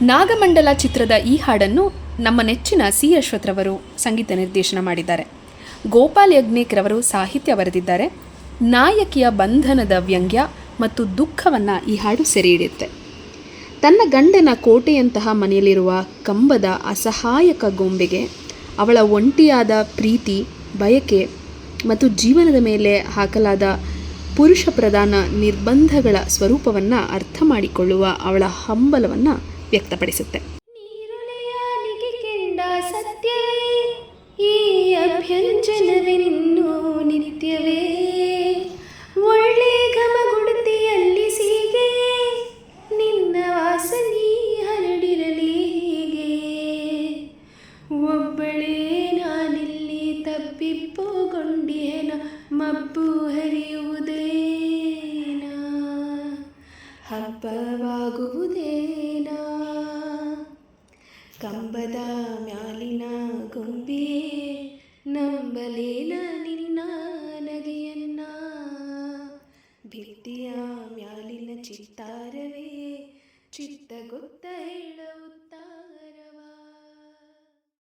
ನಾಗಮಂಡಲ ಚಿತ್ರದ ಈ ಹಾಡನ್ನು ನಮ್ಮ ನೆಚ್ಚಿನ ಸಿ ಅಶ್ವಥ್ರವರು ಸಂಗೀತ ನಿರ್ದೇಶನ ಮಾಡಿದ್ದಾರೆ. ಗೋಪಾಲ್ ಯಜ್ಞೇಕ್ರವರು ಸಾಹಿತ್ಯ ಬರೆದಿದ್ದಾರೆ. ನಾಯಕಿಯ ಬಂಧನದ ವ್ಯಂಗ್ಯ ಮತ್ತು ದುಃಖವನ್ನು ಈ ಹಾಡು ಸೆರೆ ಹಿಡಿಯುತ್ತೆ. ತನ್ನ ಗಂಡನ ಕೋಟೆಯಂತಹ ಮನೆಯಲ್ಲಿರುವ ಕಂಬದ ಅಸಹಾಯಕ ಗೊಂಬೆಗೆ ಅವಳ ಒಂಟಿಯಾದ ಪ್ರೀತಿ, ಬಯಕೆ ಮತ್ತು ಜೀವನದ ಮೇಲೆ ಹಾಕಲಾದ ಪುರುಷ ಪ್ರಧಾನ ನಿರ್ಬಂಧಗಳ ಸ್ವರೂಪವನ್ನು ಅರ್ಥ ಮಾಡಿಕೊಳ್ಳುವ ಅವಳ ಹಂಬಲವನ್ನು ವ್ಯಕ್ತಪಡಿಸುತ್ತೆ. ಸತ್ಯವೇ ಈ ಅಭ್ಯಂಜನವೆನ್ನೋ ನಿತ್ಯವೇ, ಒಳ್ಳೆ ಘಮಗುಡುತಿಯಲ್ಲಿ ಸೀಗೆ ನಿನ್ನ ವಾಸನಿ ಹರಡಿರಲಿ ಹೀಗೆ, ಒಬ್ಬಳೇ ನಾನಿಲ್ಲಿ ತಬ್ಬಿಪ್ಪುಗೊಂಡೇನ ಮಬ್ಬು ಹರಿಯುವುದೇನ, ಹಬ್ಬವಾಗುವುದೇನಾ, ಕಂಬದ ಮ್ಯಾಲಿನ ಗೊಂಬೆಯೇ ನಂಬಲೇನ ನಿನ್ನ ನಗೆಯನ್ನ, ಭಿತ್ತಿಯ ಮ್ಯಾಲಿನ ಚಿತ್ತಾರವೇ ಚಿತ್ತ ಗೊತ್ತ